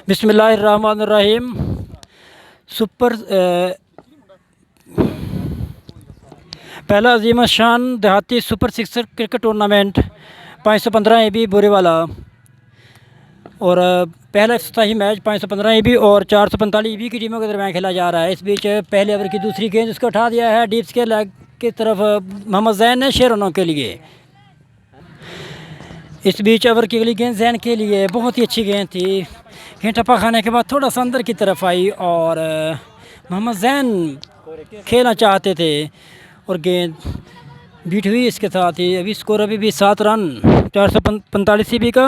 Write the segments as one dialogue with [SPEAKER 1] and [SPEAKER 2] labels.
[SPEAKER 1] बिस्मिल्लाहिर्रहमानिर्रहीम। सुपर पहला अजीम शान देहाती super sixer cricket tournament 515 AB Bodiwala और पहला इफ्तिताही मैच 515 AB और 445 EB की टीमों के दरमियान खेला जा रहा है। इस बीच पहले ओवर की दूसरी गेंद उसको उठा दिया है डीप स्केयर लेग की तरफ मोहम्मद जैन ने 6 रनों के लिए। इस बीच ओवर की अगली गेंद जैन के लिए बहुत ही अच्छी गेंद थी। गेंद टप्पा खाने के बाद थोड़ा सा अंदर की तरफ आई और मोहम्मद जैन खेलना चाहते थे और गेंद बीट हुई। इसके साथ ही अभी स्कोर अभी भी 7 रन 445 CB का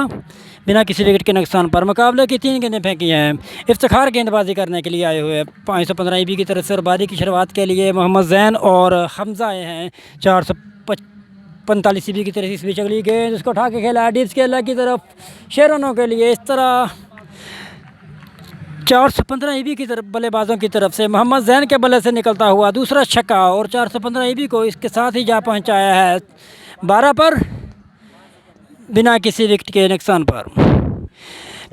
[SPEAKER 1] बिना किसी विकेट के नुकसान पर। मुकाबले की 3 गेंदें फेंकी हैं। इफ्तिखार गेंदबाजी करने के लिए आए हुए 515 EB की तरफ से और बारी की शुरुआत के लिए मोहम्मद जैन और हमजा आए हैं 445 CB की तरफ। इस बीच अगली गेंद उसको उठा के खेला डीप स्केयर लेग की तरफ 6 रनों के लिए। इस तरह 415 EB की तरफ बल्लेबाजों की तरफ से मोहम्मद जैन के बल्ले से निकलता हुआ दूसरा छक्का और 415 EB को इसके साथ ही जा पहुंचाया है 12 पर बिना किसी विकेट के नुकसान पर।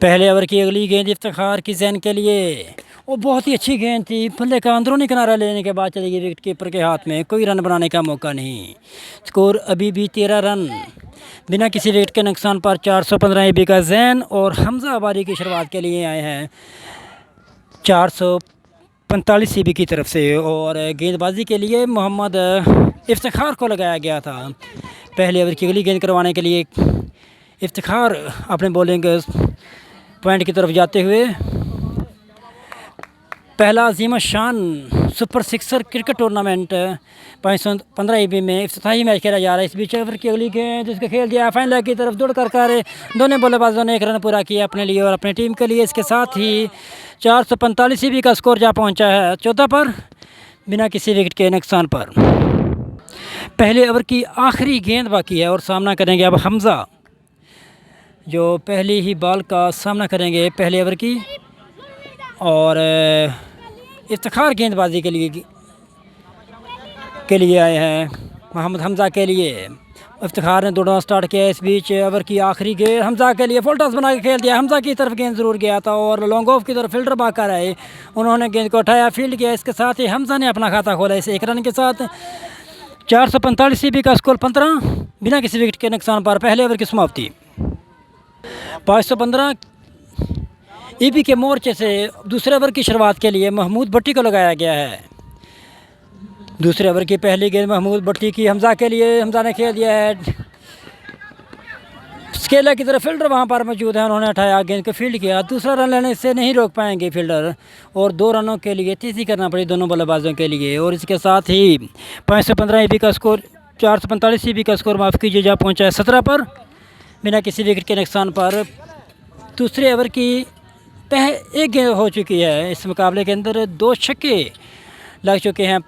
[SPEAKER 1] पहले ओवर की अगली गेंद इफ्तिखार की जैन के लिए वो बहुत ही अच्छी गेंद थी। बल्ले का अंदरूनी किनारा लेने के बाद चली गई विकेट कीपर के हाथ में। कोई रन बनाने का मौका नहीं। स्कोर अभी भी 13 रन बिना किसी विकेट के नुकसान पर। 415 EB का जैन और हमजा बारी की शुरुआत के लिए आए हैं 445 CB की तरफ से और गेंदबाजी के लिए मोहम्मद इफ्तिखार को लगाया गया था। पहले ओवर की अगली गेंद करवाने के लिए इफ्तिखार अपने बॉलिंग पॉइंट की तरफ जाते हुए पहला अजीम शान super sixer cricket tournament 515 EB में इफ्तिताही मैच खेला जा रहा है। इस बीच ओवर की अगली गेंद जिसको खेल दिया फाइन लेग की तरफ दौड़ कर दोनों बल्लेबाजों ने 1 रन पूरा किया अपने लिए और अपनी टीम के लिए। इसके साथ ही 445 EB का स्कोर जा पहुंचा है 14 पर बिना किसी विकेट के नुकसान पर। पहले ओवर की आखिरी गेंद बाकी है और सामना करेंगे अब हमजा जो पहली ही बॉल का सामना करेंगे पहले ओवर की और इफ्तिखार गेंदबाजी के लिए आए हैं मोहम्मद हमजा के लिए। इफ्तिखार ने दौड़ना स्टार्ट किया। इस बीच ओवर की आखिरी गेंद हमजा के लिए फुल टॉस बना के खेल दिया। हमजा की तरफ गेंद ज़रूर गया था और लॉन्ग ऑफ की तरफ फील्डर बाकर आए, उन्होंने गेंद को उठाया फील्ड किया। इसके साथ ही हमजा ने अपना खाता खोला इस 1 रन के साथ। 445 CB का स्कोर 15 बिना किसी विकेट के नुकसान पर। पहले ओवर की समाप्ति। 515 EB के मोर्चे से दूसरे ओवर की शुरुआत के लिए महमूद भट्टी को लगाया गया है। दूसरे ओवर की पहली गेंद महमूद भट्टी की हमजा के लिए। हमजा ने खेल दिया है स्केलर की तरफ, फील्डर वहां पर मौजूद है, उन्होंने उठाया गेंद को फील्ड किया। दूसरा रन लेने से नहीं रोक पाएंगे फील्डर और 2 रनों के लिए तेज़ी करना पड़ी दोनों बल्लेबाजों के लिए। और इसके साथ ही 515 EB का स्कोर 445 EB का स्कोर माफ़ कीजिए जा पहुँचा है 17 पर बिना किसी विकेट के नुकसान पर। दूसरे ओवर की एक गेंद हो चुकी है। इस मुकाबले के अंदर 2 छक्के लग चुके हैं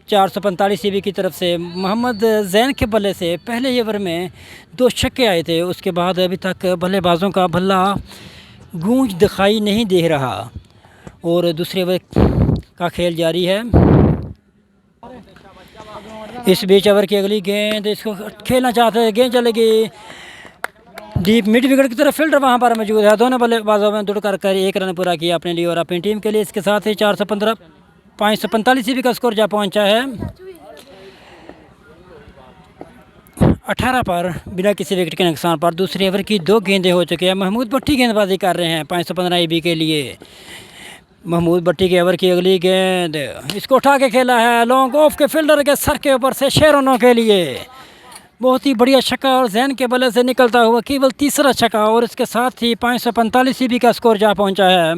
[SPEAKER 1] 445 EB की तरफ से। मोहम्मद जैन के बल्ले से पहले ही ओवर में 2 छक्के आए थे। उसके बाद अभी तक बल्लेबाजों का भल्ला गूंज दिखाई नहीं दे रहा और दूसरे ओवर का खेल जारी है। इस बीच ओवर की अगली गेंद इसको खेलना चाहते हैं, गेंद चलेगी डीप मिड विकेट की तरफ, फील्डर वहां पर मौजूद है। दोनों बल्लेबाजों में दौड़ कर 1 रन पूरा किया अपने लिए और अपनी टीम के लिए। इसके साथ ही 545 EB का स्कोर जा पहुंचा है 18 पर बिना किसी विकेट के नुकसान पर। दूसरे ओवर की 2 गेंदें हो चुकी हैं। महमूद भट्टी गेंदबाजी कर रहे हैं 515 EB के लिए। महमूद भट्टी के ओवर की अगली गेंद इसको उठा के खेला है लॉन्ग ऑफ के फील्डर के सर के ऊपर से 6 रनों के लिए। बहुत ही बढ़िया छक्का और जैन के बल्ले से निकलता हुआ केवल तीसरा छक्का और इसके साथ ही 545 EB का स्कोर जा पहुंचा है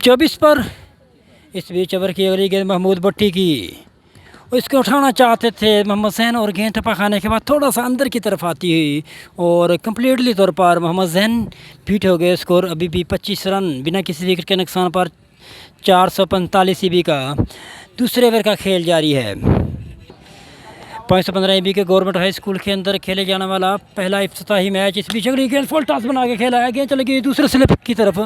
[SPEAKER 1] 24 पर। इस बीच ओवर की अगली गेंद महमूद भट्टी की, इसको उठाना चाहते थे मोहम्मद जैन और गेंद टपा खाने के बाद थोड़ा सा अंदर की तरफ आती हुई और कम्प्लीटली तौर पर मोहम्मद जैन बीट हो गए। स्कोर अभी भी 25 रन बिना किसी विकेट के नुकसान पर। 445 EB का दूसरे ओवर का खेल जारी है। 515 EB के गवर्नमेंट हाई स्कूल के अंदर खेले जाने वाला पहला इफ्तिताही मैच। इस बीच अगली गेंद फुल टॉस बना के खेला है, गेंद चली गई दूसरे स्लिप की तरफ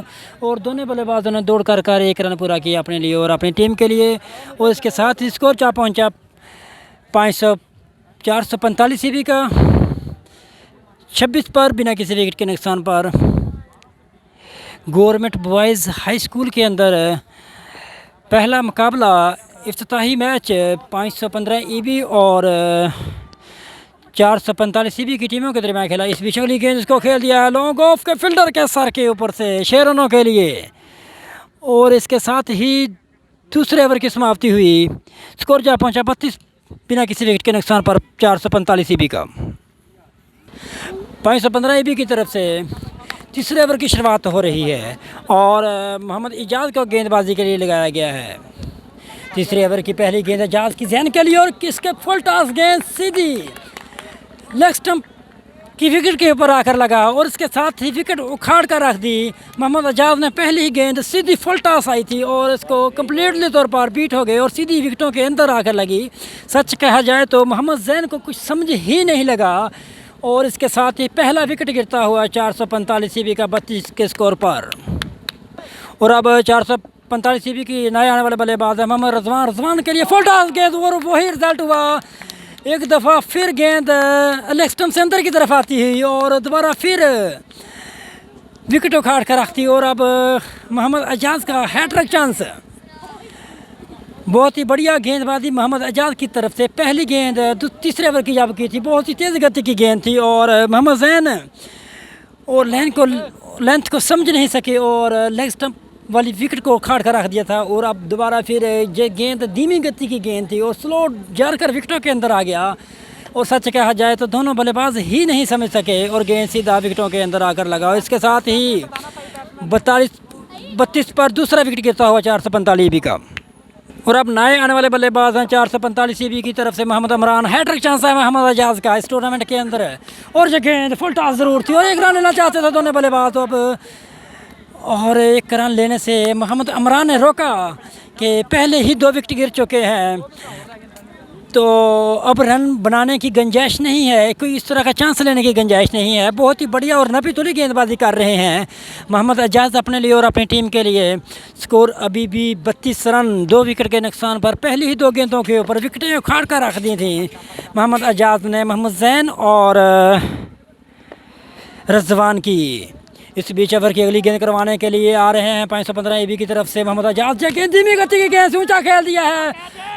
[SPEAKER 1] और दोनों बल्लेबाजों ने दौड़ कर 1 रन पूरा किया अपने लिए और अपनी टीम के लिए। और इसके साथ ही स्कोर जा पहुंचा 445 ईबी का 26 पर बिना किसी विकेट के नुकसान पर गवर्नमेंट बॉयज़ हाई स्कूल के अंदर पहला मुकाबला इफ्तिताही मैच 515 ईबी और 445 ईबी की टीमों के दरमियान खेला। इस बीच अगली गेंद इसको खेल दिया लॉन्ग ऑफ के फील्डर के सर के ऊपर से 6 रनों के लिए और इसके साथ ही दूसरे ओवर की समाप्ति हुई। स्कोर जा पहुंचा 32 बिना किसी विकेट के नुकसान पर 445 ईबी का। 515 ईबी की तरफ से तीसरे ओवर की शुरुआत हो रही है और मोहम्मद इजाज़ को गेंदबाजी के लिए लगाया गया है। तीसरे ओवर की पहली गेंद इजाज़ की जहन के लिए और किसके फुल टॉस गेंद सीधी लेग स्टंप की विकेट के ऊपर आकर लगा और इसके साथ ही विकेट उखाड़ कर रख दी। मोहम्मद इजाज़ ने पहली ही गेंद सीधी फुल टॉस आई थी और इसको कम्प्लीटली तौर पर बीट हो गए और सीधी विकेटों के अंदर आकर लगी। सच कहा जाए तो मोहम्मद जैन को कुछ समझ ही नहीं लगा और इसके साथ ही पहला विकेट गिरता हुआ 445 ईबी का 32 के स्कोर पर। और अब 445 ईबी की नए आने वाले बल्लेबाज है मोहम्मद रजवान के लिए फुल टॉस गेंद और वही रिजल्ट हुआ। एक दफ़ा फिर गेंद लेग स्टंप से अंदर की तरफ आती है और दोबारा फिर विकेट उखाड़ कर रखती और अब मोहम्मद इजाज़ का हैट्रिक चांस। बहुत ही बढ़िया गेंदबाजी मोहम्मद इजाज़ की तरफ से। पहली गेंद तीसरे ओवर की जब की थी, बहुत ही तेज़ गति की गेंद थी और मोहम्मद जैन और लेंथ को समझ नहीं सके और लेग स्टंप वाली विकेट को उखाड़ कर रख दिया था। और अब दोबारा फिर ये गेंद धीमी गति की गेंद थी और स्लो जार कर विकेटों के अंदर आ गया और सच कहा जाए तो दोनों बल्लेबाज ही नहीं समझ सके और गेंद सीधा विकेटों के अंदर आकर लगा। इसके साथ ही 32 पर दूसरा विकेट गिरता हुआ 445 ईबी का। और अब नए आने वाले बल्लेबाज हैं 445 ईबी की तरफ से मोहम्मद इमरान। हैट्रिक चांस है मोहम्मद इजाज़ का इस टूर्नामेंट के अंदर और ये गेंद फुल टॉस ज़रूर थी और एक रन लेना चाहते थे दोनों बल्लेबाज। तो अब और एक रन लेने से मोहम्मद इमरान ने रोका कि पहले ही 2 विकेट गिर चुके हैं तो अब रन बनाने की गुंजाइश नहीं है, कोई इस तरह का चांस लेने की गुंजाइश नहीं है। बहुत ही बढ़िया और नपी तुली गेंदबाजी कर रहे हैं मोहम्मद इजाज़ अपने लिए और अपनी टीम के लिए। स्कोर अभी भी 32 रन 2 विकेट के नुकसान पर। पहली ही 2 गेंदों के ऊपर विकेटें उखाड़ कर रख दी थी मोहम्मद इजाज़ ने मोहम्मद जैन और रजवान की। इस बीच ओवर की अगली गेंद करवाने के लिए आ रहे हैं 515 ईबी की तरफ से मोहम्मद इजाज़। गेंद धीमी गति की गेंद ऊंचा खेल दिया है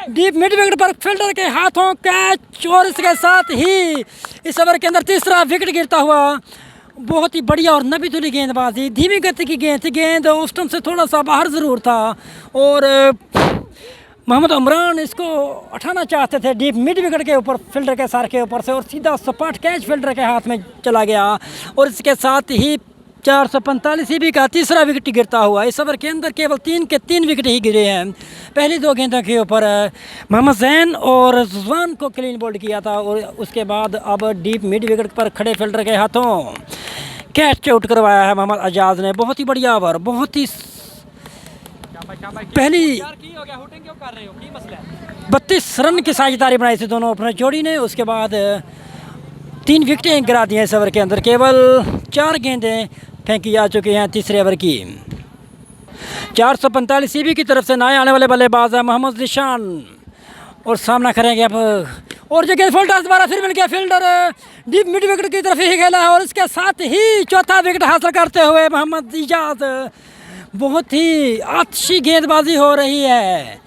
[SPEAKER 1] डीप मिड विकेट पर फील्डर के हाथों कैच और इसके साथ ही इस ओवर के अंदर तीसरा विकेट गिरता हुआ। बहुत ही बढ़िया और नबी तुली गेंदबाजी, धीमी गति की गेंद थी, गेंद उस स्टंप से थोड़ा सा बाहर ज़रूर था और मोहम्मद इमरान इसको उठाना चाहते थे डीप मिड विकेट के ऊपर फील्डर के सर के ऊपर से और सीधा सपाट कैच फील्डर के हाथ में चला गया और इसके साथ ही 445 ईबी का तीसरा विकेट गिरता हुआ। इस ओवर के अंदर केवल 3 के 3 विकेट ही गिरे हैं। पहली 2 गेंदों के ऊपर मोहम्मद जैन और रजवान को क्लीन बोल्ड किया था और उसके बाद अब डीप मिड विकेट पर खड़े फील्डर के हाथों कैच आउट करवाया है मोहम्मद इजाज़ ने। बहुत ही बढ़िया ओवर, बहुत ही पहली 32 रन की साझेदारी बनाई थी दोनों ओपनर जोड़ी ने। उसके बाद 3 विकेटें गिरा दी हैं इस ओवर के अंदर। केवल 4 गेंदें फेंकी जा चुकी हैं तीसरे ओवर की। 445 ईबी की तरफ से नए आने वाले बल्लेबाज है मोहम्मद ज़ीशान और सामना करेंगे अब और जगह फुल टॉस दोबारा फिर मिल गया फील्डर डीप मिड विकेट की तरफ ही खेला और इसके साथ ही चौथा विकेट हासिल करते हुए मोहम्मद इजाज़। बहुत ही अच्छी गेंदबाजी हो रही है।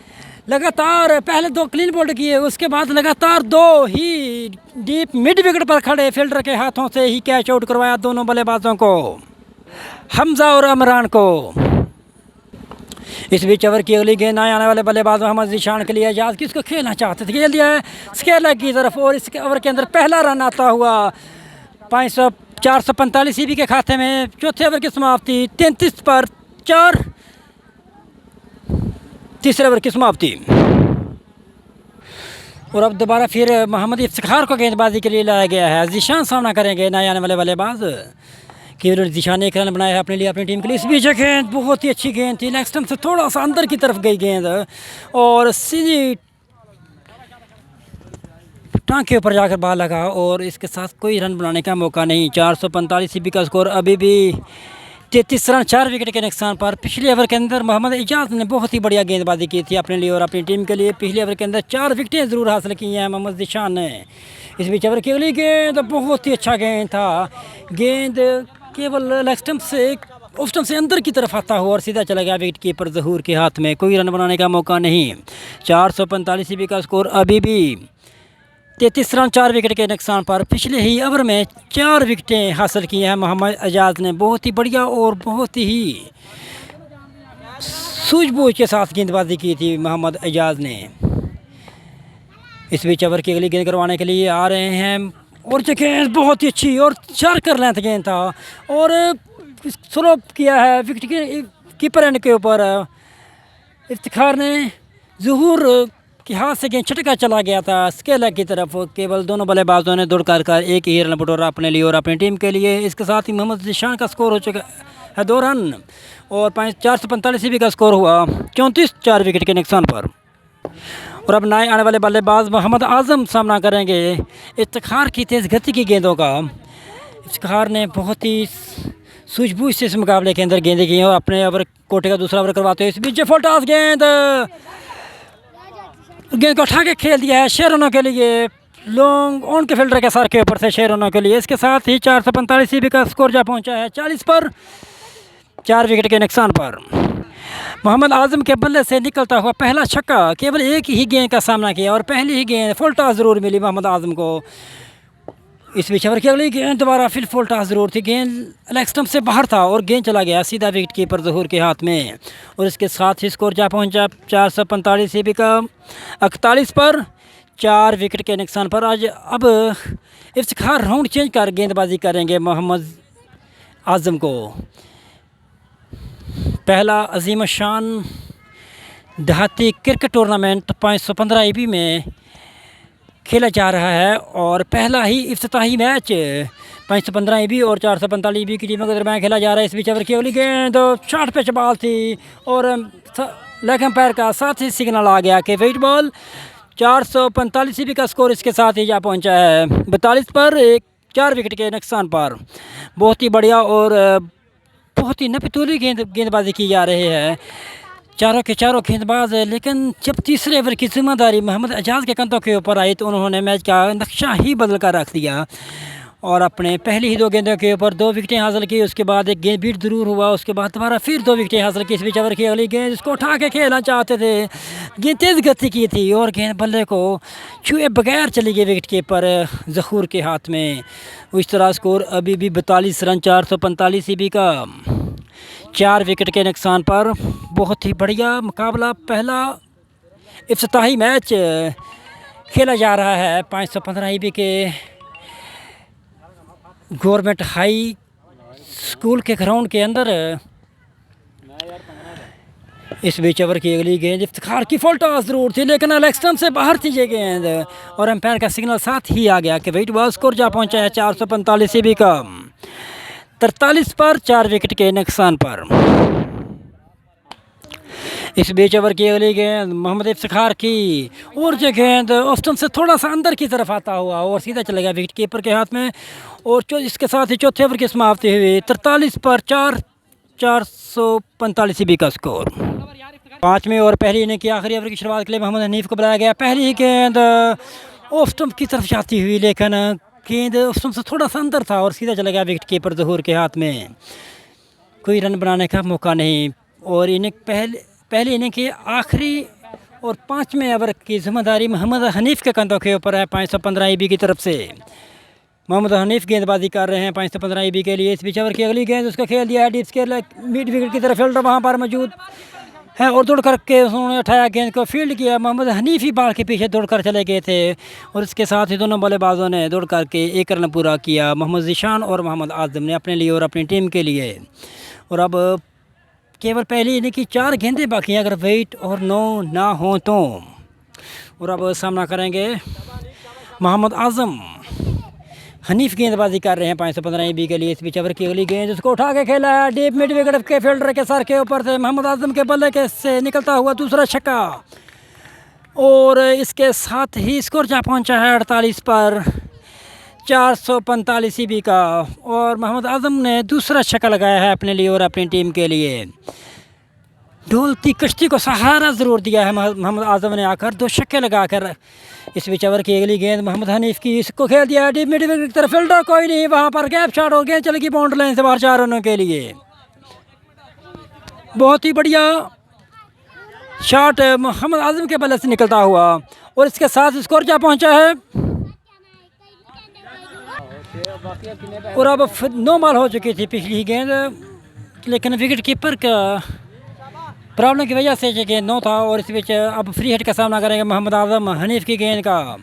[SPEAKER 1] लगातार पहले 2 क्लीन बोल्ड किए, उसके बाद लगातार 2 ही डीप मिड विकेट पर खड़े फील्डर के हाथों से ही कैच आउट करवाया दोनों बल्लेबाजों को, हमजा और इमरान को। इस बीच ओवर की अगली गेंद आने वाले बल्लेबाज मोहम्मद ज़ीशान के लिए इजाज़ किसको खेलना चाहते थे, खेल दिया है स्क्वायर लेग की तरफ और इस ओवर के अंदर पहला रन आता हुआ 445 ईबी के खाते में। चौथे ओवर की समाप्ति 33 पर 4, तीसरे ओवर की समाप्ति। और अब दोबारा फिर मोहम्मद इफ्तिखार को गेंदबाजी के लिए लाया गया है। ज़ीशान सामना करेंगे नए आने वाले बल्लेबाज। केवल ज़ीशान ने 1 रन बनाया है अपने लिए, अपनी टीम के लिए। इस बीच गेंद बहुत ही अच्छी गेंद थी, लेग स्टंप से थोड़ा सा अंदर की तरफ गई गेंद और सीधी टांग के ऊपर जाकर बाल लगा और इसके साथ कोई रन बनाने का मौका नहीं। 445 ईबी का स्कोर अभी भी 33 रन 4 विकेट के नुकसान पर। पिछले ओवर के अंदर मोहम्मद इजाज़ ने बहुत ही बढ़िया गेंदबाजी की थी अपने लिए और अपनी टीम के लिए। पिछले ओवर के अंदर 4 विकेटें ज़रूर हासिल की हैं मोहम्मद ज़ीशान ने। इस बीच ओवर की अगली गेंद बहुत ही अच्छा गेंद था। गेंद केवल लेग स्टंप से ऑफ स्टंप से अंदर की तरफ आता हुआ और सीधा चला गया विकेट कीपर ज़हूर के हाथ में। कोई रन बनाने का मौका नहीं। 445 ईबी का स्कोर अभी भी। 33 रन 4 विकेट के नुकसान पर। पिछले ही ओवर में 4 विकेटें हासिल की हैं मोहम्मद एजाज ने। बहुत ही बढ़िया और बहुत ही सूझबूझ के साथ गेंदबाजी की थी मोहम्मद एजाज ने। इस बीच ओवर की अगली गेंद करवाने के लिए आ रहे हैं और जो गेंद बहुत ही अच्छी और शार्कर लेंथ गेंद था और स्लो किया है विकेट कीपर एंड के ऊपर। इफ्तिखार ने ज़हूर के हाथ से गेंद छटका चला गया था स्केलर की तरफ। केवल दोनों बल्लेबाजों ने दौड़ कर एक ही रन बटोरा अपने लिए और अपनी टीम के लिए। इसके साथ ही मोहम्मद ज़ीशान का स्कोर हो चुका है 2 रन और 445 ईबी का स्कोर हुआ 34 4 विकेट के नुकसान पर। और अब नए आने वाले बल्लेबाज मोहम्मद आज़म सामना करेंगे इफ्तिखार की तेज़ गति की गेंदों का। इफ्तिखार ने बहुत ही सूझबूझ से इस मुकाबले के अंदर गेंदें की और अपने ओवर कोटे का दूसरा ओवर करवाते हुए इस बीच फुलटॉस गेंद को उठा के खेल दिया है 6 रनों के लिए। लॉन्ग ऑन के फील्डर के सर के ऊपर से 6 रनों के लिए। इसके साथ ही 445 ईबी का स्कोर जा पहुंचा है 40 पर 4 विकेट के नुकसान पर। मोहम्मद आज़म के बल्ले से निकलता हुआ पहला छक्का। केवल एक ही गेंद का सामना किया और पहली ही गेंद फुल टॉस ज़रूर मिली मोहम्मद आज़म को। इस बीच ओवर की अगली गेंद दोबारा फिर फुल टॉस ज़रूर थी। गेंद लेग स्टंप से बाहर था और गेंद चला गया सीधा विकेट कीपर ज़हूर के हाथ में। और इसके साथ ही स्कोर जा पहुंचा 445 ईबी का 41 पर 4 विकेट के नुकसान पर। आज अब इफ्तिखार राउंड चेंज कर गेंदबाजी करेंगे मोहम्मद आज़म को। पहला अजीम शान देहाती क्रिकेट टूर्नामेंट 515 ईबी में खेला जा रहा है और पहला ही इफ्तिताही मैच 515 ईबी और 445 ईबी की टीमों के दरमियान खेला जा रहा है। इस बीच ओवर की अगली गेंद शॉर्ट पिच बॉल थी और लेग एम्पायर का साथ ही सिग्नल आ गया कि वेट बॉल। 445 ईबी का स्कोर इसके साथ ही जा पहुंचा है 42 पर 4 विकेट के नुकसान पर। बहुत ही बढ़िया और बहुत ही नपतुली गेंदबाजी की जा रही है चारों के चारों गेंदबाज। लेकिन जब तीसरे ओवर की जिम्मेदारी मोहम्मद एजाज के कंधों के ऊपर आई तो उन्होंने मैच का नक्शा ही बदल कर रख दिया और अपने पहली ही 2 गेंदों के ऊपर 2 विकेटें हासिल की। उसके बाद एक गेंद बीट ज़रूर हुआ, उसके बाद दोबारा फिर 2 विकेटें हासिल की। इस बीच ओवर की अगली गेंद इसको उठा के खेलना चाहते थे। गेंद तेज़ गति की थी और गेंद बल्ले को छुए बगैर चली गई विकेट कीपर ज़हूर के हाथ में। इस तरह स्कोर अभी भी 42 रन 445 ईबी का 4 विकेट के नुकसान पर। बहुत ही बढ़िया मुकाबला। पहला इफ्तिताही मैच खेला जा रहा है 515 ईबी के गवर्नमेंट हाई स्कूल के ग्राउंड के अंदर। इस बीच ओवर की अगली गेंद इफ्तिखार की फुल टॉस ज़रूर थी लेकिन लेग स्टंप से बाहर थी ये गेंद और एम्पायर का सिग्नल साथ ही आ गया कि वेट बॉल। स्कोर जा पहुंचा है 445 ईबी का 43 पर 4 विकेट के नुकसान पर। इस बीच ओवर की अगली गेंद मोहम्मद इफ्तिखार की और जो गेंद ऑफ स्टंप से थोड़ा सा अंदर की तरफ आता हुआ और सीधा चला गया विकेट कीपर के हाथ में। और इसके साथ ही चौथे ओवर की समाप्ति हुई 43 पर 445 ईबी का स्कोर। 5वें और पहली इनिंग की आखिरी ओवर की शुरुआत के लिए मोहम्मद हनीफ को बुलाया गया। पहली ही गेंद ऑफ स्टंप की तरफ जाती हुई लेकिन गेंद ऑफ स्टंप से थोड़ा सा अंदर था और सीधा चला गया विकेट कीपर ज़हूर के हाथ में। कोई रन बनाने का मौका नहीं। और इनिंग पहली इनिंग की आखिरी और 5वें ओवर की जिम्मेदारी मोहम्मद हनीफ के कंधों के ऊपर है 515 ईबी की तरफ से। मोहम्मद हनीफ गेंदबाजी कर रहे हैं 515 ईबी के लिए। इस बीच ओवर की अगली गेंद उसका खेल दिया है डीप स्केल मिड विकेट की तरफ। फील्डर वहाँ पर मौजूद है और दौड़ करके उन्होंने उठाया गेंद को फील्ड किया। मोहम्मद हनीफ ही बाल के पीछे दौड़ कर चले गए थे और इसके साथ ही दोनों बल्लेबाजों ने दौड़ करके 1 रन पूरा किया मोहम्मद ज़ीशान और मोहम्मद आज़म ने अपने लिए और अपनी टीम के लिए। और अब केवल पहली इनिंग की 4 गेंदें बाकी हैं अगर वेट और 9 ना हो तो। और अब सामना करेंगे मोहम्मद आज़म। हनीफ गेंदबाजी कर रहे हैं 515 ईबी के लिए। इस बीच ओवर की अगली गेंद उसको उठा के खेला है डीप मिड विकेट के फील्डर के सर के ऊपर से। मोहम्मद आज़म के बल्ले के से निकलता हुआ दूसरा छक्का और इसके साथ ही स्कोर जा पहुंचा है 48 पर 445 ईबी का। और मोहम्मद आज़म ने दूसरा छक्का लगाया है अपने लिए और अपनी टीम के लिए। डोलती कश्ती को सहारा ज़रूर दिया है मोहम्मद आज़म ने आकर 2 छक्के लगाकर। इस बीच ओवर की अगली गेंद मोहम्मद हनीफ की, इसको खेल दिया डीप मिड विकेट की तरफ, फील्डर कोई नहीं वहाँ पर, गैप शॉट और गेंद चलेगी बाउंड्री लाइन से बाहर 4 रनों के लिए। बहुत ही बढ़िया शॉट मोहम्मद आज़म के बल्ले से निकलता हुआ, और इसके साथ स्कोर क्या पहुँचा है, और अब 9 बॉल हो चुकी थी पिछली गेंद, लेकिन विकेट कीपर का प्रॉब्लम की वजह से ये गेंद 9 था, और इस बीच अब फ्री हिट का सामना करेंगे मोहम्मद आज़म। हनीफ की गेंद का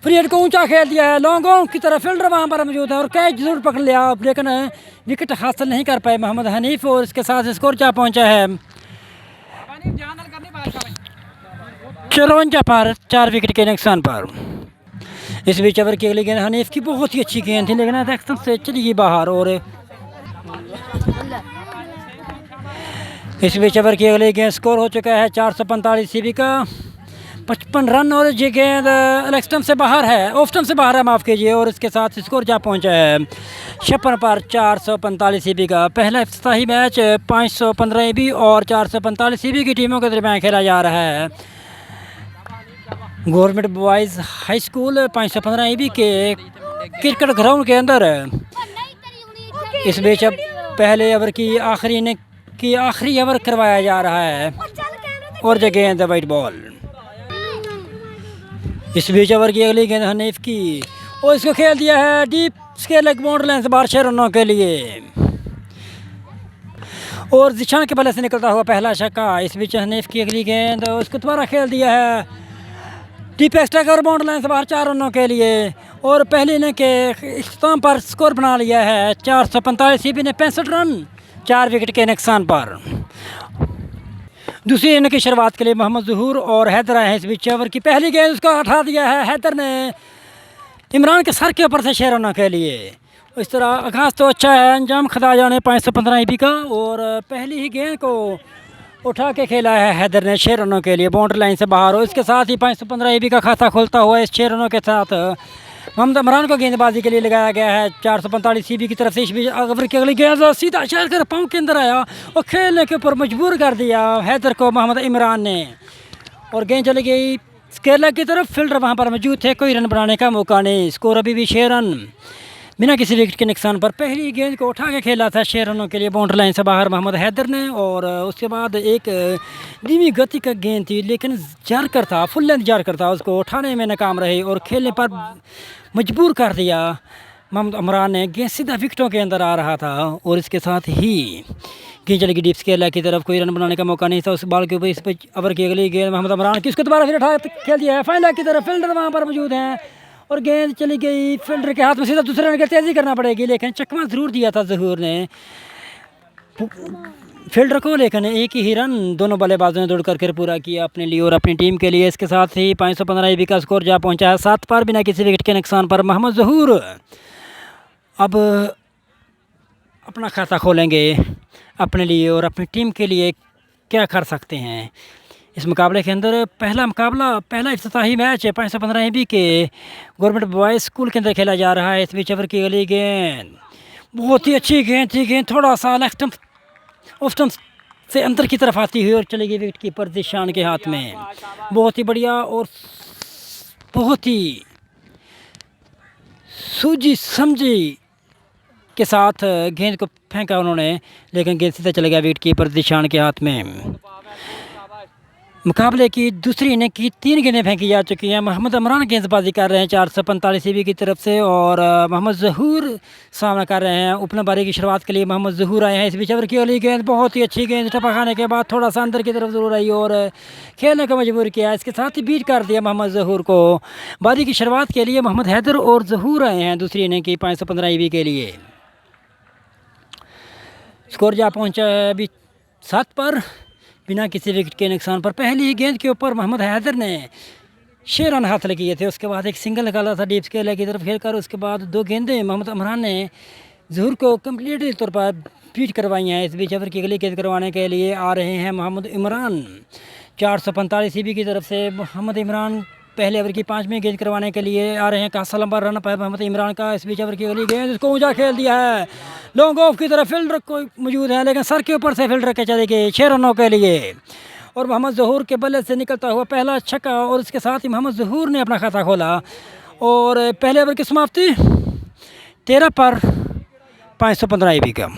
[SPEAKER 1] फ्री हिट को ऊंचा खेल दिया है, लॉन्ग ऑन की तरफ, फील्डर वहां पर मौजूद है और कैच जरूर पकड़ लिया, लेकिन विकेट हासिल नहीं कर पाए मोहम्मद हनीफ, और इसके साथ स्कोर क्या पहुंचा है 54 पर, 4 विकेट के नुकसान पर। इस बीच ओवर की अगली गेंद हनीफ की बहुत ही अच्छी गेंद थी, लेकिन एकदम से चली गई बाहर, और इस बीच ओवर की अगली गेंद स्कोर हो चुका है 445 सीबी का 55 रन, और ये गेंद लेग स्टंप से बाहर है, ऑफ स्टंप से बाहर है, माफ़ कीजिए, और इसके साथ स्कोर क्या पहुंचा है 56 पर 445 सीबी का। पहला इफ्तिताही मैच 515 ईबी और 445 सीबी की टीमों के दरमियान खेला जा रहा है government boys high school 515 EB के क्रिकेट ग्राउंड के अंदर। इस बीच अब पहले ओवर की आखिरी ओवर करवाया जा रहा है, और ये गेंद वाइट बॉल। इस बीच ओवर की अगली गेंद हनीफ की, और इसको खेल दिया है deep scale leg boundary line से बाहर 6 रनों के लिए, और जिशान के बल्ले से निकलता हुआ पहला छक्का। इस बीच हनीफ की अगली गेंद, उसको दोबारा खेल दिया है deep extra cover boundary line से बाहर 4 रनों के लिए, और पहले इनिंग के इख्तिताम पर स्कोर बना लिया है 445 सीबी ने 65 रन 4 विकेट के नुकसान पर। दूसरी इनिंग की शुरुआत के लिए मोहम्मद ज़हूर और हैदर आए हैं। इस बीच ओवर की पहली गेंद उसको हटा दिया है हैदर ने इमरान के सर के ऊपर से 6 रनों के लिए। इस तरह आगाज़ तो अच्छा है, अंजाम खदाजा ने 515 ईबी का, और पहली ही गेंद को उठा के खेला है हैदर ने 6 रनों के लिए बाउंड्री लाइन से बाहर, और इसके साथ ही 515 ईबी का खाता खुलता हुआ इस 6 रनों के साथ मोहम्मद इमरान को गेंदबाजी के लिए लगाया गया है 445 सीबी की तरफ से। इस बीच ओवर की अगली गेंद सीधा शहर कर पाँव के अंदर आया और खेलने के ऊपर मजबूर कर दिया हैदर को मोहम्मद इमरान ने, और गेंद चली गई केरला की तरफ, फील्डर वहां पर मौजूद थे, कोई रन बनाने का मौका नहीं, स्कोर अभी भी 6 रन बिना किसी विकेट के नुकसान पर। पहली गेंद को उठा के खेला था 6 रनों के लिए बाउंड्री लाइन से बाहर मोहम्मद हैदर ने, और उसके बाद एक धीमी गति का गेंद थी, लेकिन जारकर था, फुल लेंथ जारकर था, उसको उठाने में नाकाम रहे और खेलने पर मजबूर कर दिया मोहम्मद इमरान ने। गेंद सीधा विकेटों के अंदर आ रहा था, और इसके साथ ही गेंद चली गई डीप स्केल की तरफ, कोई रन बनाने का मौका नहीं था उस बॉल के ऊपर। इस पर ओवर की अगली गेंद मोहम्मद इमरान की, उसको दोबारा फिर उठा खेल दिया है फाइनल की तरफ, फील्डर वहाँ पर मौजूद हैं, और गेंद चली गई फील्डर के हाथ में, सीधा दूसरे रन की तेज़ी करना पड़ेगी, लेकिन चकमा ज़रूर दिया था ज़हूर ने फील्डर को, लेकिन एक ही रन दोनों बल्लेबाजों ने दौड़ करके पूरा किया अपने लिए और अपनी टीम के लिए। इसके साथ ही 515 ईबी का स्कोर जा पहुंचा है 7 पर बिना किसी विकेट के नुकसान पर। मोहम्मद ज़हूर अब अपना खाता खोलेंगे अपने लिए और अपनी टीम के लिए, क्या कर सकते हैं इस मुकाबले के अंदर। पहला इफ्तिताही मैच 515 ईबी के गवर्नमेंट बॉयज़ स्कूल के अंदर खेला जा रहा है। इस बीच ओवर की अगली गेंद बहुत ही अच्छी गेंद थी, गेंद थोड़ा सा लेग स्टंप ऑफ स्टंप से अंदर की तरफ आती हुई और चली गई विकेट कीपर जिशान के हाथ में। बहुत ही बढ़िया और बहुत ही सूझी समझी के साथ गेंद को फेंका उन्होंने, लेकिन गेंद सीधा चला गया विकेट कीपर जिशान के हाथ में। मुकाबले की दूसरी इनिंग की 3 गेंदें फेंकी जा चुकी हैं। मोहम्मद इमरान गेंदबाजी कर रहे हैं 445 ईबी की तरफ से, और मोहम्मद ज़हूर सामना कर रहे हैं। ओपनर बारी की शुरुआत के लिए मोहम्मद ज़हूर आए हैं। इस बीच ओवर की अगली गेंद बहुत ही अच्छी गेंद, टपा खाने के बाद थोड़ा सा अंदर की तरफ ज़रूर आई और खेलने को मजबूर किया। इसके साथ ही बीट कर दिया मोहम्मद ज़हूर को। बारी की शुरुआत के लिए मोहम्मद हैदर और ज़हूर आए हैं दूसरी इनिंग की 515 ईबी के लिए। स्कोर जा पहुँचा है अभी 7 पर बिना किसी विकेट के नुकसान पर। पहली ही गेंद के ऊपर मोहम्मद हैदर ने 6 रन हासिल किए थे, उसके बाद एक सिंगल निकाला था डीप स्केल की तरफ खेलकर। उसके बाद 2 गेंदें मोहम्मद इमरान ने ज़हूर को कम्प्लीटली तौर पर बीट करवाई हैं। इस बीच ओवर की अगली गेंद करवाने के लिए आ रहे हैं मोहम्मद इमरान 445 ईबी की तरफ से। मोहम्मद इमरान पहले ओवर की 5वीं गेंद करवाने के लिए आ रहे हैं। खासा लंबा रन अप है मोहम्मद इमरान का। इस बीच ओवर की अगली गेंद इसको ऊंचा खेल दिया है, लॉन्ग ऑफ की तरफ फील्डर कोई मौजूद है, लेकिन सर के ऊपर से फील्डर के चले गए 6 रनों के लिए। और मोहम्मद ज़हूर के बल्ले से निकलता हुआ पहला छक्का, और इसके साथ ही मोहम्मद ज़हूर ने अपना खाता खोला। और पहले ओवर की समाप्ति 13 पर 515 ईबी का।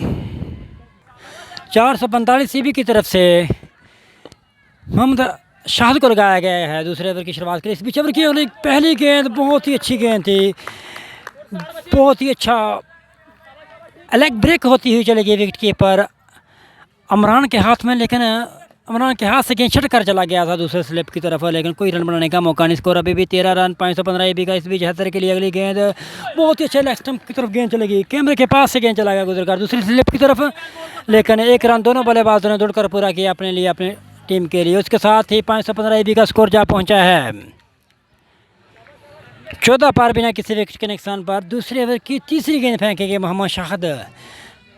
[SPEAKER 1] 445 ईबी की तरफ से मोहम्मद शाहिद को लगाया गया है दूसरे ओवर की शुरुआत के लिए। इस बीच ओवर की पहली गेंद बहुत ही अच्छी गेंद थी, बहुत ही अच्छा लेग ब्रेक होती हुई चली गई विकेट कीपर इमरान के हाथ में, लेकिन इमरान के हाथ से गेंद छट कर चला गया था दूसरे स्लिप की तरफ, लेकिन कोई रन बनाने का मौका नहीं। स्कोर अभी भी 13 रन 515 ईबी का। इस बीच हैदर के लिए अगली गेंद बहुत ही अच्छे लेग स्टंप की तरफ गेंद चलेगी, कैमरे के पास से गेंद चला गया गुजरकर दूसरी स्लिप की तरफ, लेकिन 1 रन दोनों बल्लेबाजों ने दौड़कर पूरा किया अपने लिए, अपने टीम के लिए। उसके साथ ही 515 ईबी का स्कोर जा पहुंचा है 14 पार बिना किसी विकेट के नुकसान पर। दूसरे ओवर की तीसरी गेंद फेंकेंगे मोहम्मद शाहिद।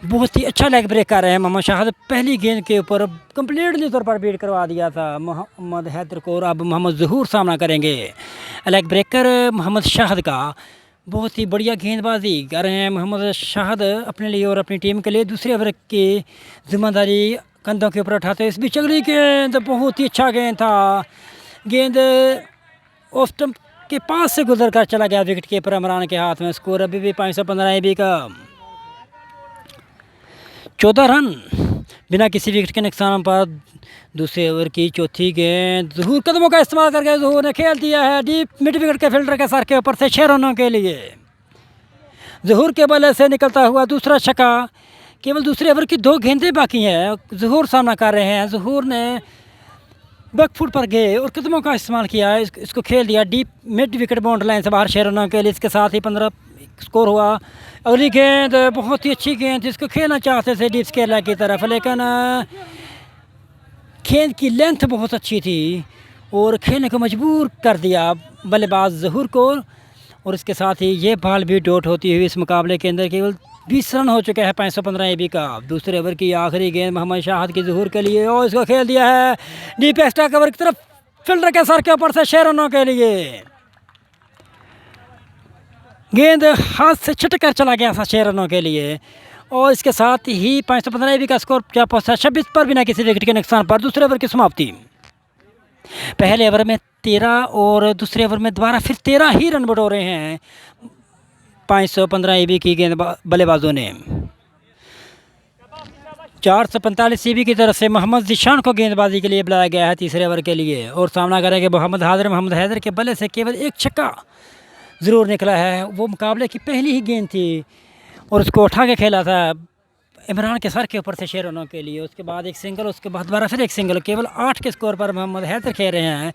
[SPEAKER 1] बहुत ही अच्छा लेग ब्रेक कर रहे हैं मोहम्मद शाहिद। पहली गेंद के ऊपर कंप्लीटली तौर पर बीट करवा दिया था मोहम्मद हैदर को, और अब मोहम्मद ज़हूर सामना करेंगे लेग ब्रेकर मोहम्मद शाहिद का। बहुत ही बढ़िया गेंदबाजी कर रहे हैं मोहम्मद शाहिद अपने लिए और अपनी टीम के लिए। दूसरे ओवर की जिम्मेदारी कंधों के ऊपर उठाते हैं। इस बीच अगली गेंद बहुत ही अच्छा गेंद था, गेंद ऑफ स्टंप के पास से गुजर कर चला गया विकेट कीपर इमरान के हाथ में। स्कोर अभी भी 515 ईबी का। 14 रन बिना किसी विकेट के नुकसान पर। दूसरे ओवर की चौथी गेंद ज़हूर कदमों का इस्तेमाल करके ज़हूर ने खेल दिया है डीप मिड विकेट के फील्डर के सर के ऊपर से 6 रनों के लिए। ज़हूर के बल्ले से निकलता हुआ दूसरा छक्का। केवल दूसरे ओवर की 2 गेंदें बाकी हैं, ज़हूर सामना कर रहे हैं। ज़हूर ने बैकफुट पर गए और कदमों का इस्तेमाल किया, इसको खेल दिया deep mid wicket bound line से बाहर 6 रनों के लिए। इसके साथ ही 15 स्कोर हुआ। अगली गेंद बहुत ही अच्छी गेंद, जिसको खेलना चाहते थे डीप स्केयर की तरफ, लेकिन गेंद की लेंथ बहुत अच्छी थी और खेलने को मजबूर कर दिया बल्लेबाज ज़हूर को। और इसके साथ ही ये बॉल भी डॉट होती हुई इस मुकाबले के अंदर केवल 20 रन हो चुके हैं 515 ईबी का। दूसरे ओवर की आखिरी गेंद मोहम्मद शाहिद की ज़हूर के लिए, और इसको खेल दिया है डीप एक्स्ट्रा कवर की तरफ फील्डर के सर के ऊपर से 6 रनों के लिए। गेंद हाथ से छट कर चला गया था 6 रनों के लिए। और इसके साथ ही 515 ईबी का स्कोर क्या पहुंचा 26 पर बिना किसी विकेट के नुकसान पर। दूसरे ओवर की समाप्ति पहले ओवर में 13 और दूसरे ओवर में दोबारा फिर 13 ही रन बटोरे हैं 515 ईबी की गेंद बल्लेबाजों ने। 445 ईबी की तरफ से मोहम्मद ज़ीशान को गेंदबाजी के लिए बुलाया गया है तीसरे ओवर के लिए, और सामना करेंगे मोहम्मद हैदर के बल्ले से केवल 1 छक्का ज़रूर निकला है। वो मुकाबले की पहली ही गेंद थी और उसको उठा के खेला था इमरान के सर के ऊपर से 6 रनों के लिए। उसके बाद एक सिंगल, उसके बाद दोबारा फिर एक सिंगल। केवल 8 के स्कोर पर मोहम्मद हैदर खेल रहे हैं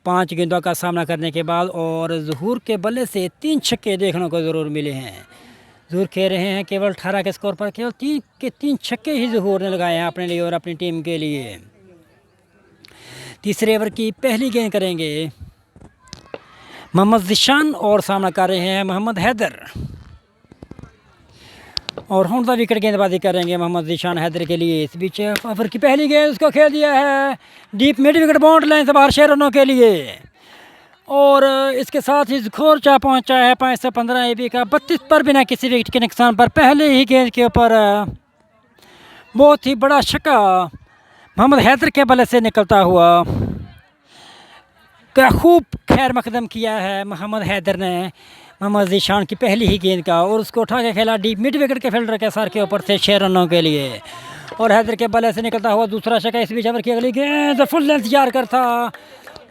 [SPEAKER 1] 5 गेंदों का सामना करने के बाद, और ज़हूर के बल्ले से 3 छक्के देखने को ज़रूर मिले हैं। ज़हूर खेल रहे हैं केवल 18 के स्कोर पर, केवल 3 छक्के ही ज़हूर ने लगाए हैं अपने लिए और अपनी टीम के लिए। तीसरे ओवर की पहली गेंद करेंगे मोहम्मद ज़ीशान और सामना कर रहे हैं मोहम्मद हैदर, और होंडा विकेट गेंदबाजी करेंगे मोहम्मद ज़ीशान हैदर के लिए। इस बीच ओवर की पहली गेंद उसको खेल दिया है deep mid wicket bound line से बाहर 6 रनों के लिए, और इसके साथ ही स्कोर जा पहुंचा है 515 ईबी का 32 पर बिना किसी विकेट के नुकसान पर। पहले ही गेंद के ऊपर बहुत ही बड़ा छक्का मोहम्मद हैदर के बल्ले से निकलता हुआ, क्या खूब खैर मकदम किया है मोहम्मद हैदर ने मोहम्मद ज़ीशान की पहली ही गेंद का, और उसको उठा के खेला डीप मिड विकेट के फील्डर के सर के ऊपर से 6 रनों के लिए, और हैदर के बल्ले से निकलता हुआ दूसरा छक्का। इस बीच ओवर की अगली गेंद फुल लेंथ जार कर था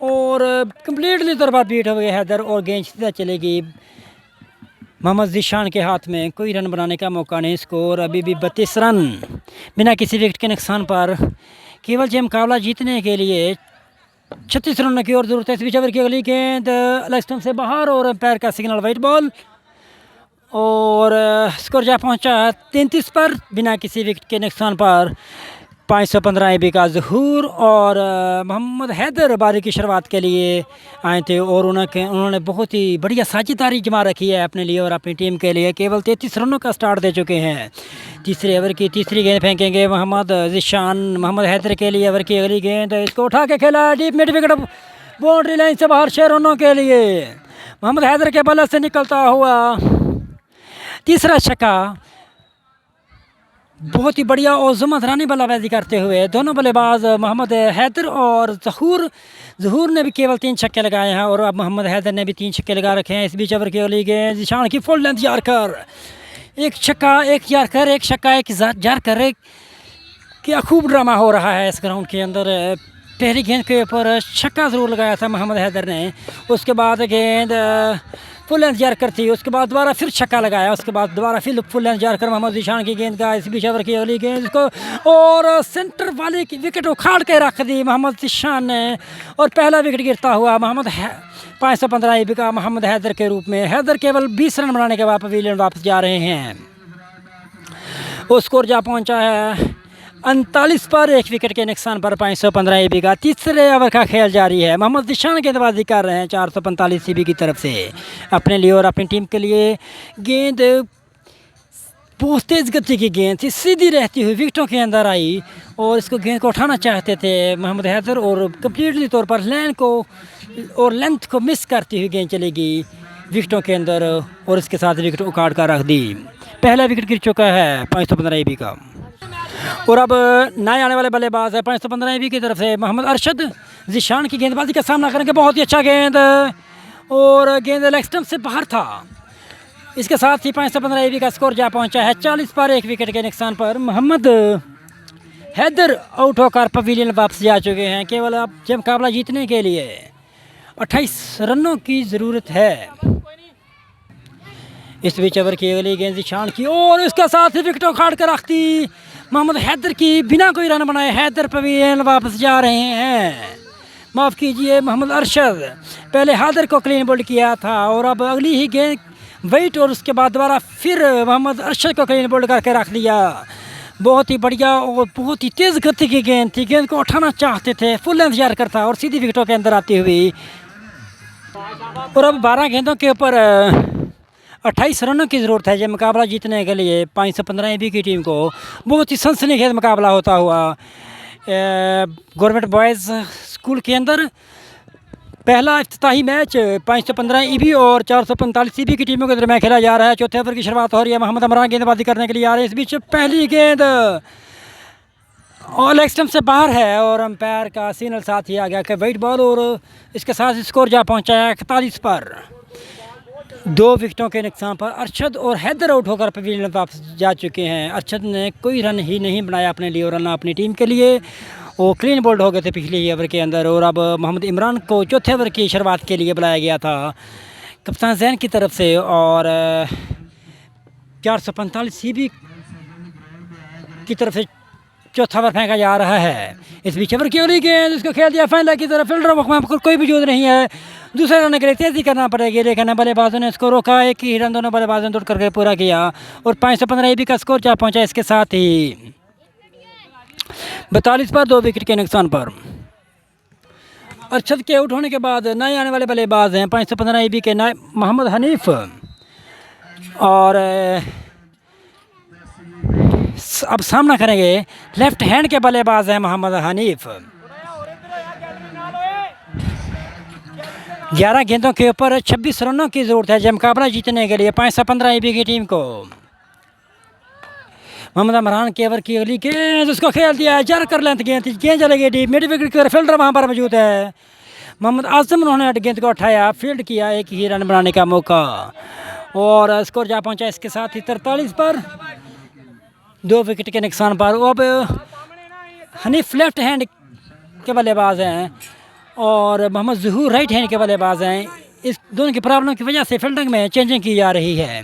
[SPEAKER 1] और कम्प्लीटली तौर पर बीट हो गए हैदर, और गेंद सीधा चलेगी मोहम्मद ज़ीशान के हाथ में। कोई रन बनाने का मौका नहीं। स्कोर अभी भी 32 रन बिना किसी विकेट के नुकसान पर। केवल ये मुकाबला जीतने के लिए 36 रनों की और ज़रूरत है। इस बीच ओवर की अगली गेंद लेग स्टंप से बाहर और एम्पायर का सिग्नल वाइट बॉल, और स्कोर जा पहुंचा 33 पर बिना किसी विकेट के नुकसान पर। 515 ईबी का ज़हूर और मोहम्मद हैदर बारी की शुरुआत के लिए आए थे, और उन्होंने बहुत ही बढ़िया साझेदारी जमा रखी है अपने लिए और अपनी टीम के लिए। केवल 33 रनों का स्टार्ट दे चुके हैं। तीसरे ओवर की तीसरी गेंद फेंकेंगे मोहम्मद ज़ीशान मोहम्मद हैदर के लिए। ओवर की अगली गेंद इसको उठा के खेला deep mid wicket boundary line से बाहर 6 रनों के लिए। मोहम्मद हैदर के बल्ले से निकलता हुआ तीसरा छक्का। बहुत ही बढ़िया और जुम्मरानी बल्लेबाजी करते हुए दोनों बल्लेबाज मोहम्मद हैदर और ज़हूर ने भी केवल 3 छक्के लगाए हैं और अब मोहम्मद हैदर ने भी 3 छक्के लगा रखे हैं। इस बीच ओवर की अगली गेंद ज़ीशान की फुल लेंथ यार्कर, एक छक्का एक यार्कर, एक छक्का एक यार्कर। क्या खूब ड्रामा हो रहा है इस ग्राउंड के अंदर। पहली गेंद के ऊपर छक्का ज़रूर लगाया था मोहम्मद हैदर ने, उसके बाद गेंद फुल लेंथ यार्कर थी, उसके बाद दोबारा फिर छक्का लगाया, उसके बाद दोबारा फिर full length yorker Mohammad Zeeshan की गेंद का। इस बीच ओवर की अगली गेंद को और सेंटर वाले की विकेट उखाड़ के रख दी मोहम्मद ज़ीशान ने और पहला विकेट गिरता हुआ 515 IB का मोहम्मद हैदर के रूप में। हैदर केवल 20 रन बनाने के बाद पवेलियन वापस जा रहे हैं। वो स्कोर जा पहुंचा है 39 पर, 1 विकेट के नुकसान पर 515 IB का। तीसरे ओवर का खेल जारी है। मोहम्मद ज़ीशान गेंदबाजी कर रहे हैं 445 CB की तरफ से अपने लिए और अपनी टीम के लिए। गेंद बहुत तेज़ गति की गेंद थी, सीधी रहती हुई विकेटों के अंदर आई और इसको गेंद को उठाना चाहते थे मोहम्मद हैदर और कम्प्लीटली तौर पर लाइन को और लेंथ को मिस करती हुई गेंद चली गई विकेटों के अंदर और इसके साथ विकेट उखाड़ कर रख दी। पहला विकेट गिर चुका है 515 IB का। और अब नए आने वाले बल्लेबाज है 515 IB की तरफ से मोहम्मद अरशद। ज़ीशान की गेंदबाजी का सामना करेंगे, बहुत ही अच्छा गेंद और गेंद लेग स्टंप से बाहर था। इसके साथ ही 515 IB का स्कोर जा पहुंचा है 40 पर, 1 विकेट के नुकसान पर। मोहम्मद हैदर आउट होकर पवेलियन वापस जा चुके हैं। केवल अब ये मुकाबला जीतने के लिए 28 रनों की ज़रूरत है। इस बीच ओवर की अगली गेंद ज़ीशान की और इसके साथ ही विकेट उखाड़ कर रख दी मोहम्मद हैदर की। बिना कोई रन बनाए हैदर पवेलियन वापस जा रहे हैं। माफ़ कीजिए, मोहम्मद अरशद पहले हैदर को क्लीन बोल्ड किया था और अब अगली ही गेंद वेट और उसके बाद दोबारा फिर मोहम्मद अरशद को क्लीन बोल्ड करके रख दिया। बहुत ही बढ़िया और बहुत ही तेज़ गति की गेंद थी। गेंद को उठाना चाहते थे, फुल लेंथ यार्कर था और सीधी विकेटों के अंदर आती हुई। और अब 12 गेंदों के ऊपर 28 रनों की ज़रूरत है ये मुकाबला जीतने के लिए 515 IB की टीम को। बहुत ही सनसनीखेज मुकाबला होता हुआ गवर्नमेंट बॉयज़ स्कूल के अंदर पहला इफ्तिताही मैच 515 IB और 445 CB की टीमों के दरमियान खेला जा रहा है। चौथे ओवर की शुरुआत हो रही है। मोहम्मद अमरान गेंदबाजी करने के लिए आ रहे हैं। इस बीच पहली गेंद और लेग स्टंप से बाहर है और अंपायर का सिग्नल साथ ही आ गया कि वाइट बॉल और इसके साथ स्कोर जा पहुंचा है 41 पर। 2 विकेटों के नुकसान पर अरशद और हैदर आउट होकर पवेलियन वापस जा चुके हैं। अरशद ने कोई रन ही नहीं बनाया अपने लिए और रन अपनी टीम के लिए। वो क्लीन बोल्ड हो गए थे पिछले ओवर के अंदर और अब मोहम्मद इमरान को चौथे ओवर की शुरुआत के लिए बुलाया गया था कप्तान जैन की तरफ से और 445 CB की तरफ से चौथा ओवर फेंका जा रहा है। इस बीच ओवर की अगली गेंद इसको खेल दिया फाइनल की तरफ। फील्डर वहाँ पर कोई वजूद नहीं है। दूसरे रन के लिए तेज़ी करना पड़ेगी लेकिन बल्लेबाजों ने इसको रोका। एक ही रन दोनों बल्लेबाजों ने दौड़ करके पूरा किया और 515 IB का स्कोर जा पहुँचा। इसके साथ ही 42 पर 2 विकेट के नुकसान पर। अरशद के आउट होने के बाद नए आने वाले बल्लेबाज हैं 515 IB के नए मोहम्मद हनीफ और अब सामना करेंगे लेफ्ट हैंड के बल्लेबाज हैं मोहम्मद हनीफ। 11 गेंदों के ऊपर 26 रनों की ज़रूरत है जब मुकाबला जीतने के लिए 515 IB की टीम को। मोहम्मद अमरान के ओवर की अगली गेंद उसको खेल दिया है। यार्कर लेंथ गेंद थी, गेंद चलेगी डीप, मिड विकेट की फील्डर वहाँ पर मौजूद है मोहम्मद आजम। उन्होंने गेंद को उठाया, फील्ड किया, एक ही रन बनाने का मौका और स्कोर जा पहुँचा। इसके साथ ही 43 पर 2 विकेट के नुकसान पर। अब हनीफ लेफ्ट हैंड के बल्लेबाज हैं और मोहम्मद ज़हूर राइट हैंड के बल्लेबाज हैं। इस दोनों की प्रॉब्लम की वजह से फील्डिंग में चेंजिंग की जा रही है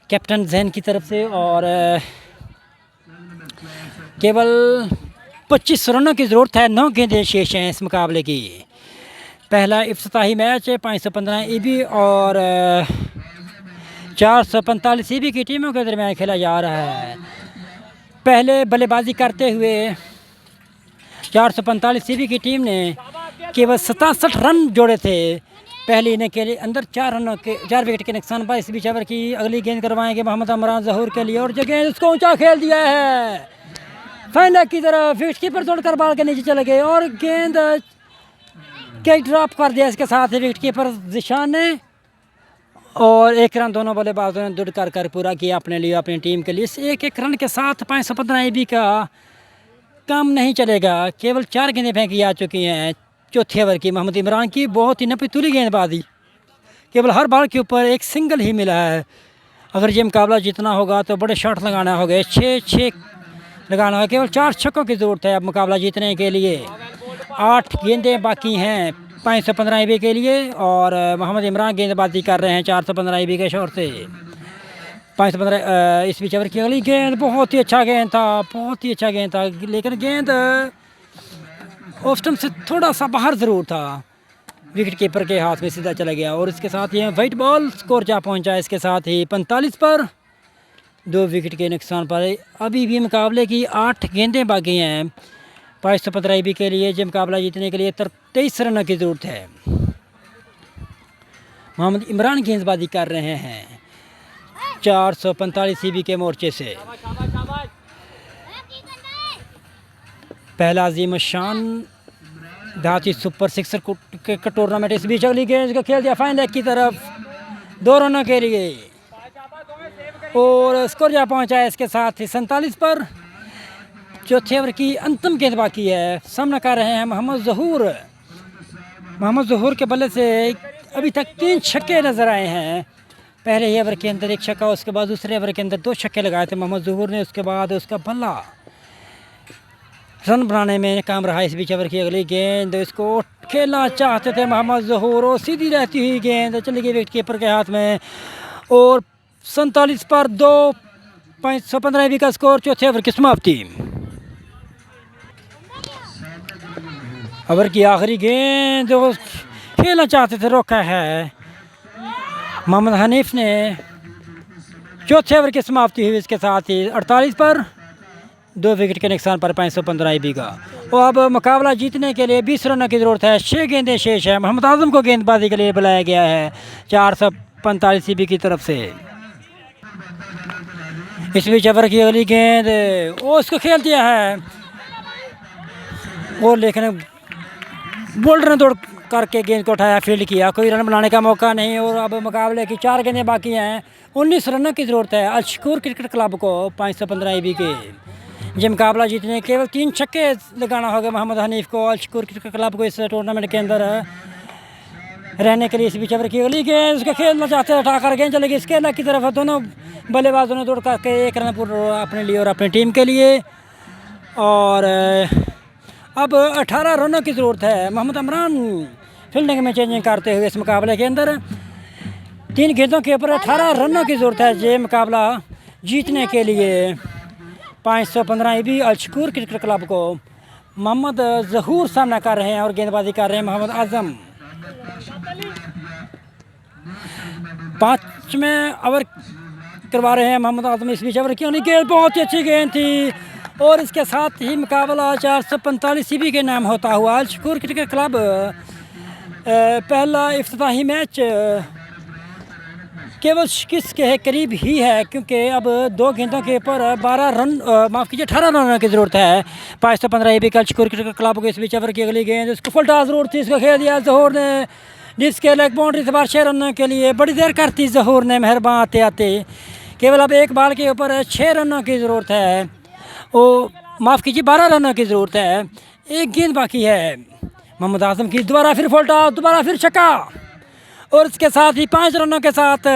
[SPEAKER 1] कैप्टन जैन की तरफ से और केवल 25 रनों की ज़रूरत है। 9 गेंदें शेष हैं इस मुकाबले की। पहला इफ्तिताही मैच 515 IB और 445 CB की टीमों के दरमियान खेला जा रहा है। पहले बल्लेबाजी करते हुए 445 CB की टीम ने केवल 67 रन जोड़े थे पहले इनिंग के लिए अंदर 4 विकेट के नुकसान पर। इस बीच ओवर की अगली गेंद करवाएंगे मोहम्मद अमरान ज़हूर के लिए और जगह उसको ऊंचा खेल दिया है फाइनल की तरफ। विकेट कीपर तोड़कर बाल के नीचे चले गए और गेंद कैच ड्रॉप कर दिया इसके साथ ही विकेट कीपर जिशान ने, और 1 रन दोनों बल्लेबाजों ने दुड़ कर पूरा किया अपने लिए, अपनी टीम के लिए। इस 1 रन के साथ 515 AB का काम नहीं चलेगा। केवल 4 गेंदें फेंकी जा चुकी हैं चौथे ओवर की मोहम्मद इमरान की। बहुत ही नपी तुली गेंदबाजी, केवल हर बॉल के ऊपर एक सिंगल ही मिला है। अगर ये मुकाबला जीतना होगा तो बड़े शॉट लगाना होगा, 6 लगाना होगा। केवल 4 छक्कों की ज़रूरत है अब मुकाबला जीतने के लिए। 8 गेंदें बाकी हैं 515 AB के लिए, और मोहम्मद इमरान गेंदबाजी कर रहे हैं 415 AB के शॉट से। 515 इस बीच ओवर की अगली गेंद, बहुत ही अच्छा गेंद था, बहुत ही अच्छा गेंद था, लेकिन गेंद ऑफ स्टंप से थोड़ा सा बाहर ज़रूर था, विकेट कीपर के हाथ में सीधा चला गया। और इसके साथ ही वाइट बॉल, स्कोर जा पहुंचा इसके साथ ही 45 पर, 2 विकेट के नुकसान पर। अभी भी मुकाबले की 8 गेंदें बाकी हैं 515 AB के लिए। जो मुकाबला जीतने के लिए 23 रनों की ज़रूरत है। मोहम्मद इमरान गेंदबाजी कर रहे हैं 445 CB के मोर्चे से। पहला अजीम शान धाती सुपर सिक्सर का टूर्नामेंट। इस बीच अगली गेंद को खेल दिया फाइन लेग की तरफ 2 रनों के लिए, और स्कोर जा पहुंचा है इसके साथ ही 47 पर। चौथे ओवर की अंतिम गेंद बाकी है। सामना कर रहे हैं मोहम्मद ज़हूर। मोहम्मद ज़हूर के बल्ले से अभी तक 3 छक्के नज़र आए हैं। पहले ही ओवर के अंदर 1 छक्का, उसके बाद दूसरे ओवर के अंदर 2 छक्के लगाए थे मोहम्मद ज़हूर ने। उसके बाद उसका बल्ला रन बनाने में काम रहा। इस बीच ओवर की अगली गेंद, इसको खेलना चाहते थे मोहम्मद ज़हूर, और सीधी रहती हुई गेंद चली गई विकेट कीपर के हाथ में। और 47 पर 2, 515 AB का स्कोर। चौथे ओवर की समाप्ति। ओवर की आखिरी गेंद जो खेलना चाहते थे, रोका है मोहम्मद हनीफ ने। चौथे ओवर की समाप्ति हुई इसके साथ ही 48 पर, 2 विकेट के नुकसान पर 515 AB का। और अब मुकाबला जीतने के लिए 20 रनों की ज़रूरत है। 6 गेंदें शेष है। मोहम्मद आज़म को गेंदबाजी के लिए बुलाया गया है 445 CB की तरफ से। इस बीच ओवर की अगली गेंद, वो उसको खेल दिया है, और लेकिन बोल्डर ने दौड़ करके गेंद को उठाया, फील्ड किया, कोई रन बनाने का मौका नहीं। और अब मुकाबले की 4 गेंदें बाकी हैं। 19 रनों की ज़रूरत है अल शकूर क्रिकेट क्लब को 515 AB के। ये मुकाबला जीतने केवल 3 छक्के लगाना होगा मोहम्मद हनीफ को, अल शकूर क्रिकेट क्लब को इस टूर्नामेंट के अंदर रहने के लिए। इस बीच ओवर की अगली गेंद, उसको खेलना चाहते हैं, उठाकर गेंद चलेगी इसके लग की तरफ। दोनों बल्लेबाजों ने दौड़ करके 1 रन पूरा अपने लिए और अपनी टीम के लिए। और अब 18 रनों की ज़रूरत है। मोहम्मद इमरान फील्डिंग में चेंजिंग करते हुए इस मुकाबले के अंदर 3 गेंदों के ऊपर 18 रनों की ज़रूरत है ये मुकाबला जीतने के लिए। 515 AB अल शकूर क्रिकेट क्लब को मोहम्मद ज़हूर सामना कर रहे हैं, और गेंदबाजी कर रहे हैं मोहम्मद आज़म। 5वें ओवर करवा रहे हैं मोहम्मद आज़म। इस बीच ओवर की अगली गेंद, बहुत ही अच्छी गेंद थी, और इसके साथ ही मुकाबला 445 CB के नाम होता हुआ। अल शकूर क्रिकेट क्लब पहला इफ्तिताही मैच केवल शिकस्त के करीब ही है, क्योंकि अब 2 गेंदों के ऊपर 12 रन, माफ़ कीजिए 18 रनों की ज़रूरत है 515 AB का अल शकूर क्रिकेट क्लब को। इस बीच ओवर की अगली गेंद, उसको फुलटा ज़रूरत थी, इसको खेल दिया ज़हूर ने जिसके लेग बाउंड्री से बाहर 6 रनों के लिए। बड़ी देर करती ज़हूर ने मेहरबान आते आते। केवल अब 1 बॉल के ऊपर 6 रनों की ज़रूरत है, वो माफ़ कीजिए 12 रनों की ज़रूरत है। 1 गेंद बाकी है मोहम्मद आज़म की। दोबारा फिर फुलटा, दोबारा फिर छक्का, और इसके साथ ही 5 रनों के साथ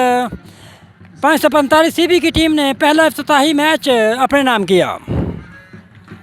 [SPEAKER 1] 545 CB की टीम ने पहला इफ्तिताही मैच अपने नाम किया।